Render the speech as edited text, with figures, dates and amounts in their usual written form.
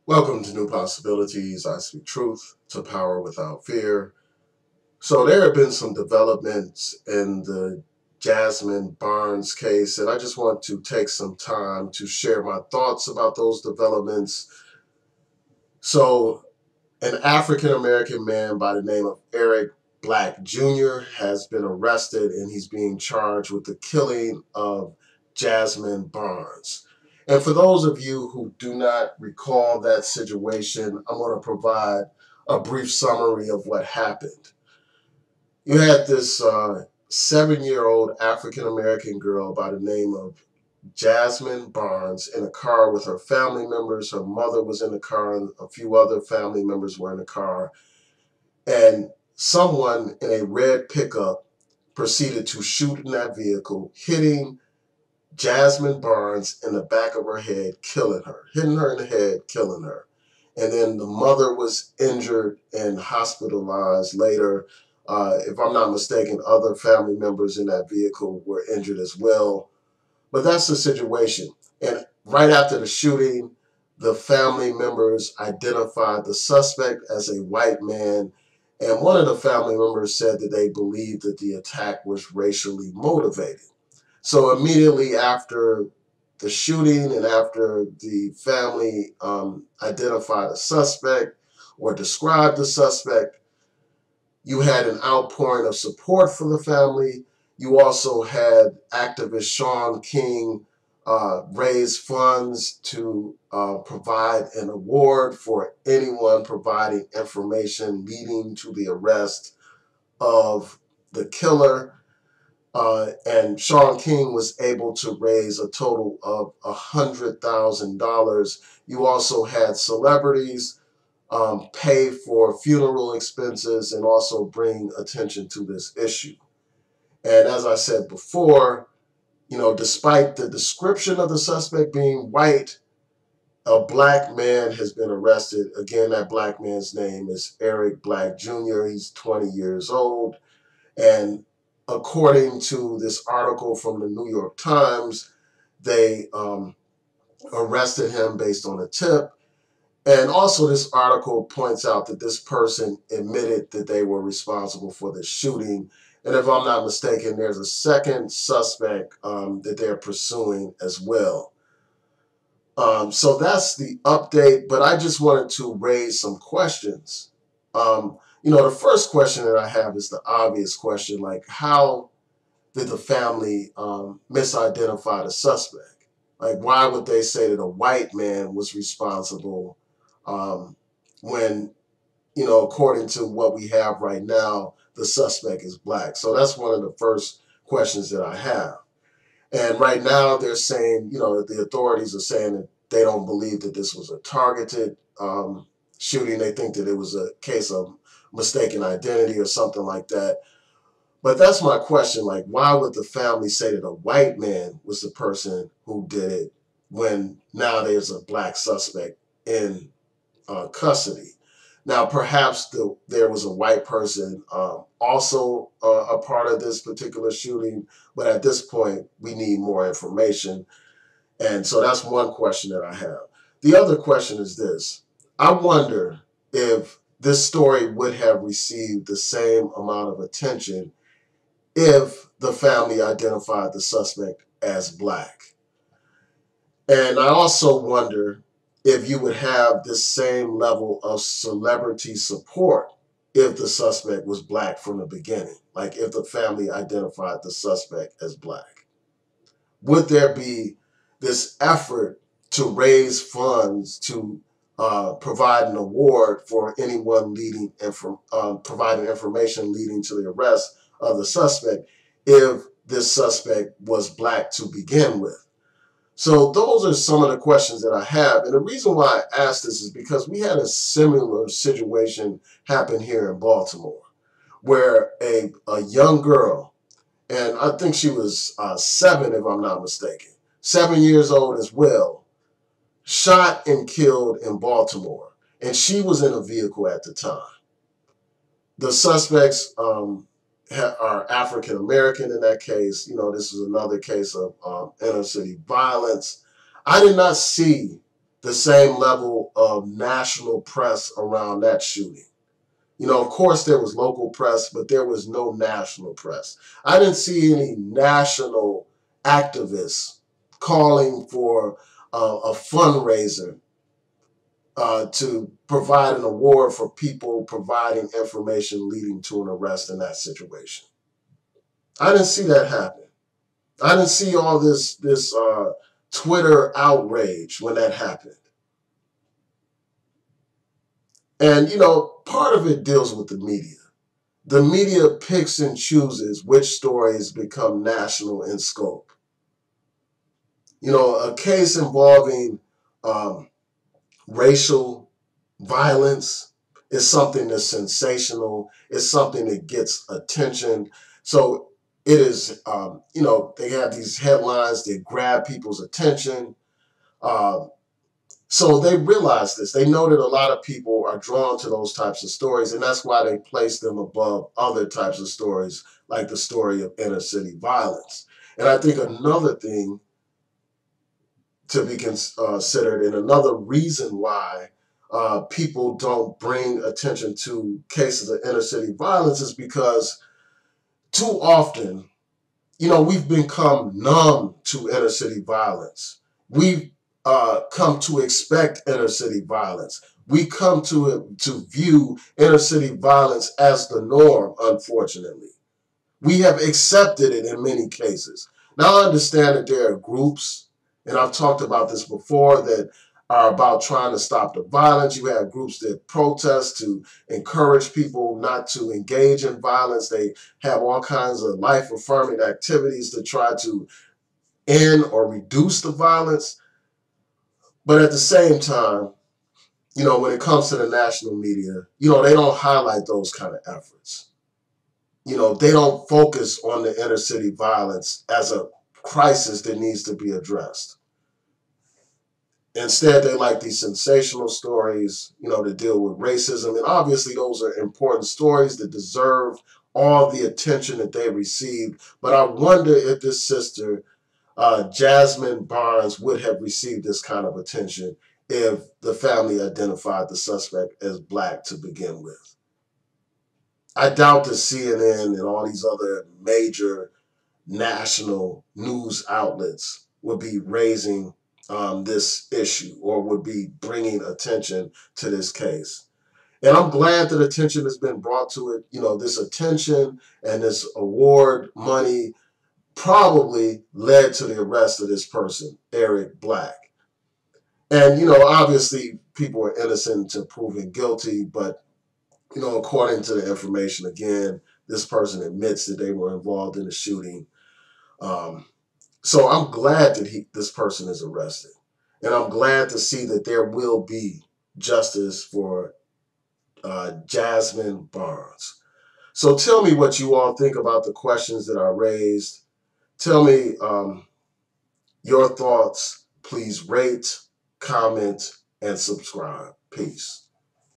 Welcome to New Possibilities. I speak truth to power without fear. So there have been some developments in the Jazmine Barnes case, and I just want to take some time to share my thoughts about those developments. So an African American man by the name of Eric Black Jr. has been arrested and he's being charged with the killing of Jazmine Barnes. And for those of you who do not recall that situation, I'm going to provide a brief summary of what happened. You had this 7-year-old African American girl by the name of Jazmine Barnes in a car with her family members. Her mother was in the car, and a few other family members were in the car. And someone in a red pickup proceeded to shoot in that vehicle, hitting Jazmine Barnes in the back of her head, killing her, hitting her in the head, killing her. And then the mother was injured and hospitalized later. If I'm not mistaken, other family members in that vehicle were injured as well. But that's the situation. And right after the shooting, the family members identified the suspect as a white man. And one of the family members said that they believed that the attack was racially motivated. So immediately after the shooting and after the family identified a suspect or described the suspect, you had an outpouring of support for the family. You also had activist Shaun King raise funds to provide an award for anyone providing information leading to the arrest of the killer. And Shaun King was able to raise a total of $100,000. You also had celebrities pay for funeral expenses and also bring attention to this issue. And as I said before, despite the description of the suspect being white, a black man has been arrested. Again, that black man's name is Eric Black Jr. He's 20 years old. And according to this article from the New York Times, they arrested him based on a tip. And also this article points out that this person admitted that they were responsible for the shooting. And if I'm not mistaken, there's a second suspect that they're pursuing as well. So that's the update, but I just wanted to raise some questions. The first question that I have is the obvious question, like how did the family misidentify the suspect? Like, why would they say that a white man was responsible when, according to what we have right now, the suspect is black? So that's one of the first questions that I have. And right now they're saying, the authorities are saying that they don't believe that this was a targeted shooting. They think that it was a case of mistaken identity or something like that. But that's my question. Like, why would the family say that a white man was the person who did it when now there's a black suspect in custody? Now, perhaps there was a white person also a part of this particular shooting, but at this point, we need more information. And so that's one question that I have. The other question is this. I wonder if this story would have received the same amount of attention if the family identified the suspect as black. And I also wonder if you would have this same level of celebrity support if the suspect was black from the beginning, like if the family identified the suspect as black. Would there be this effort to raise funds to provide an award for anyone providing information leading to the arrest of the suspect if this suspect was black to begin with? So those are some of the questions that I have. And the reason why I asked this is because we had a similar situation happen here in Baltimore where a young girl, and I think she was 7 if I'm not mistaken, 7 years old as well, shot and killed in Baltimore. And she was in a vehicle at the time. The suspects are African American in that case. This is another case of inner city violence. I did not see the same level of national press around that shooting. You know, of course, there was local press, but there was no national press. I didn't see any national activists calling for a fundraiser to provide an award for people providing information leading to an arrest in that situation. I didn't see that happen. I didn't see all this Twitter outrage when that happened. And, you know, part of it deals with the media. The media picks and chooses which stories become national in scope. You know, a case involving racial violence is something that's sensational. It's something that gets attention. So it is, you know, they have these headlines that grab people's attention. Uh, So they realize this. They know that a lot of people are drawn to those types of stories, and that's why they place them above other types of stories, like the story of inner city violence. And I think another thing to be considered, and another reason why people don't bring attention to cases of inner city violence is because too often, you know, we've become numb to inner city violence. We've come to expect inner city violence. We come to view inner city violence as the norm, unfortunately. We have accepted it in many cases. Now, I understand that there are groups, and I've talked about this before, that are about trying to stop the violence. You have groups that protest to encourage people not to engage in violence. They have all kinds of life-affirming activities to try to end or reduce the violence. But at the same time, you know, when it comes to the national media, you know, they don't highlight those kind of efforts. You know, they don't focus on the inner city violence as a crisis that needs to be addressed. Instead, they like these sensational stories, you know, to deal with racism. And obviously, those are important stories that deserve all the attention that they received. But I wonder if this sister, Jazmine Barnes, would have received this kind of attention if the family identified the suspect as black to begin with. I doubt that CNN and all these other major national news outlets would be raising this issue or would be bringing attention to this case. And I'm glad that attention has been brought to it. You know, this attention and this award money probably led to the arrest of this person, Eric Black. And, you know, obviously people are innocent until proven guilty, but, you know, according to the information, again, this person admits that they were involved in the shooting. So I'm glad that this person is arrested. And I'm glad to see that there will be justice for Jazmine Barnes. So tell me what you all think about the questions that are raised. Tell me your thoughts. Please rate, comment, and subscribe. Peace.